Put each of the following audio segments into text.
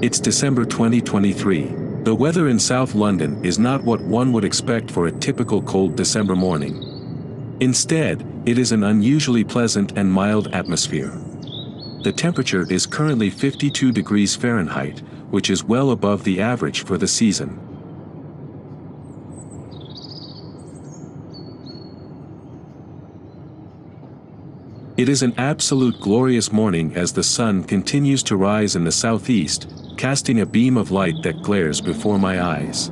It's December 2023. The weather in South London is not what one would expect for a typical cold December morning. Instead, it is an unusually pleasant and mild atmosphere. The temperature is currently 52 degrees Fahrenheit, which is well above the average for the season. It is an absolute glorious morning as the sun continues to rise in the southeast, casting a beam of light that glares before my eyes.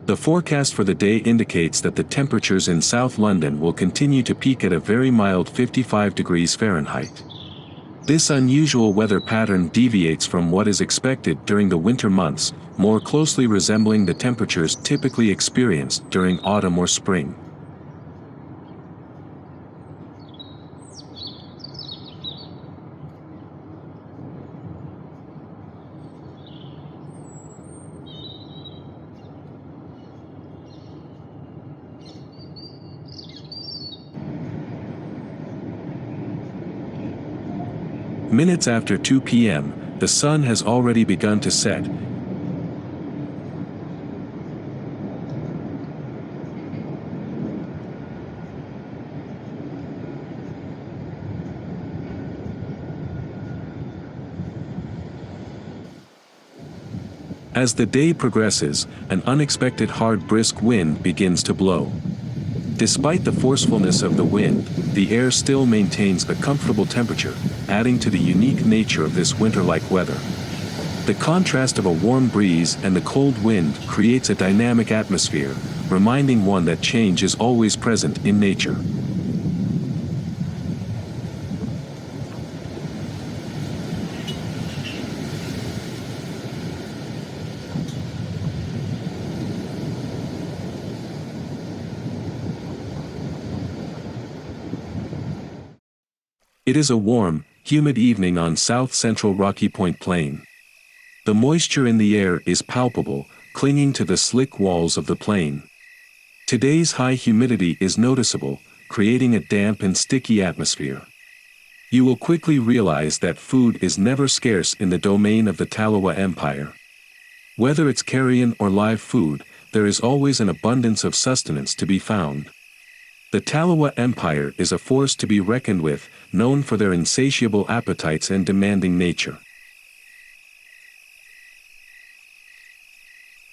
The forecast for the day indicates that the temperatures in South London will continue to peak at a very mild 55 degrees Fahrenheit. This unusual weather pattern deviates from what is expected during the winter months, more closely resembling the temperatures typically experienced during autumn or spring. Minutes after 2 p.m., the sun has already begun to set. As the day progresses, an unexpected hard brisk wind begins to blow. Despite the forcefulness of the wind, the air still maintains a comfortable temperature, adding to the unique nature of this winter-like weather. The contrast of a warm breeze and the cold wind creates a dynamic atmosphere, reminding one that change is always present in nature. It is a warm, humid evening on south-central Rocky Point Plain. The moisture in the air is palpable, clinging to the slick walls of the plain. Today's high humidity is noticeable, creating a damp and sticky atmosphere. You will quickly realize that food is never scarce in the domain of the Talowa Empire. Whether it's carrion or live food, there is always an abundance of sustenance to be found. The Talowa Empire is a force to be reckoned with, known for their insatiable appetites and demanding nature.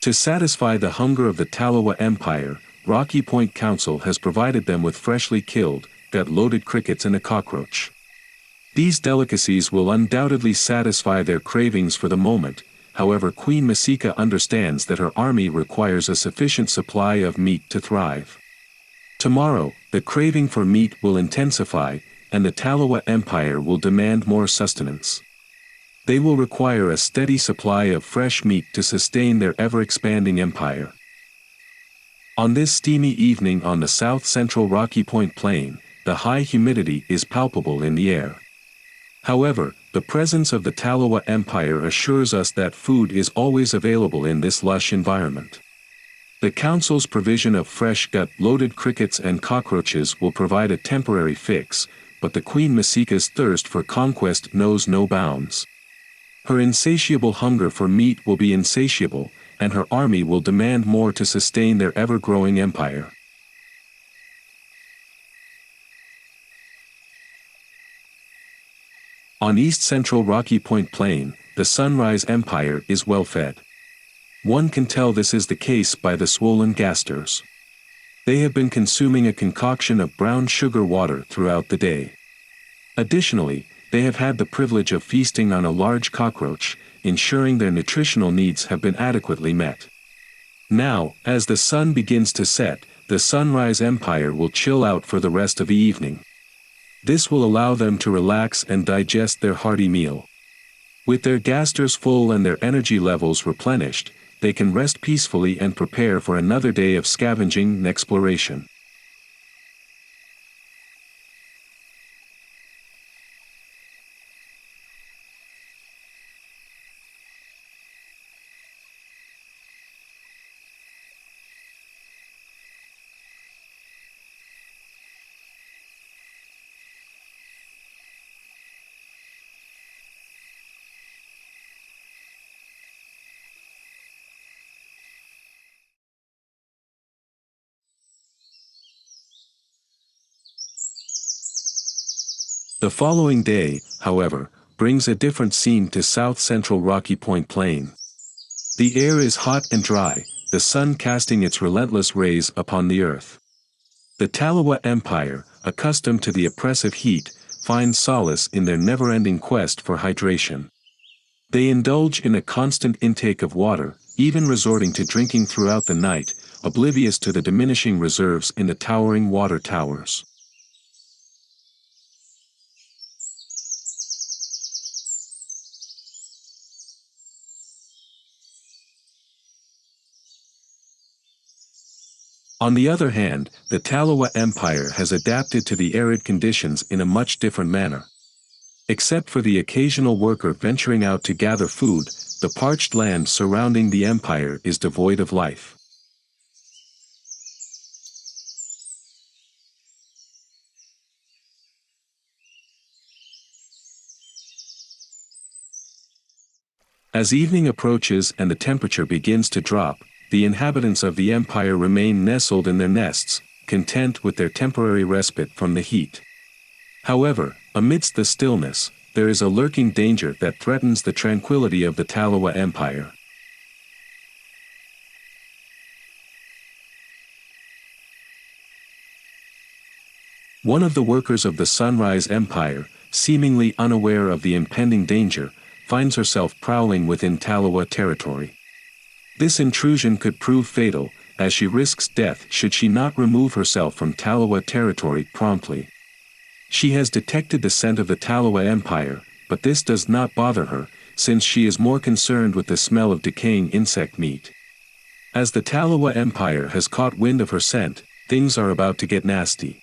To satisfy the hunger of the Talowa Empire, Rocky Point Council has provided them with freshly killed, gut-loaded crickets and a cockroach. These delicacies will undoubtedly satisfy their cravings for the moment. However, Queen Masika understands that her army requires a sufficient supply of meat to thrive. Tomorrow, the craving for meat will intensify, and the Talowa Empire will demand more sustenance. They will require a steady supply of fresh meat to sustain their ever-expanding empire. On this steamy evening on the south-central Rocky Point Plain, the high humidity is palpable in the air. However, the presence of the Talowa Empire assures us that food is always available in this lush environment. The Council's provision of fresh gut-loaded crickets and cockroaches will provide a temporary fix, but the Queen Masika's thirst for conquest knows no bounds. Her insatiable hunger for meat will be insatiable, and her army will demand more to sustain their ever-growing empire. On east-central Rocky Point Plain, the Sunrise Empire is well fed. One can tell this is the case by the swollen gastors. They have been consuming a concoction of brown sugar water throughout the day. Additionally, they have had the privilege of feasting on a large cockroach, ensuring their nutritional needs have been adequately met. Now, as the sun begins to set, the Sunrise Empire will chill out for the rest of the evening. This will allow them to relax and digest their hearty meal. With their gastors full and their energy levels replenished, they can rest peacefully and prepare for another day of scavenging and exploration. The following day, however, brings a different scene to south-central Rocky Point Plain. The air is hot and dry, the sun casting its relentless rays upon the earth. The Talowa Empire, accustomed to the oppressive heat, finds solace in their never-ending quest for hydration. They indulge in a constant intake of water, even resorting to drinking throughout the night, oblivious to the diminishing reserves in the towering water towers. On the other hand, the Talowa Empire has adapted to the arid conditions in a much different manner. Except for the occasional worker venturing out to gather food, the parched land surrounding the empire is devoid of life. As evening approaches and the temperature begins to drop, the inhabitants of the empire remain nestled in their nests, content with their temporary respite from the heat. However, amidst the stillness, there is a lurking danger that threatens the tranquility of the Talowa Empire. One of the workers of the Sunrise Empire, seemingly unaware of the impending danger, finds herself prowling within Talowa territory. This intrusion could prove fatal, as she risks death should she not remove herself from Talowa territory promptly. She has detected the scent of the Talowa Empire, but this does not bother her, since she is more concerned with the smell of decaying insect meat. As the Talowa Empire has caught wind of her scent, things are about to get nasty.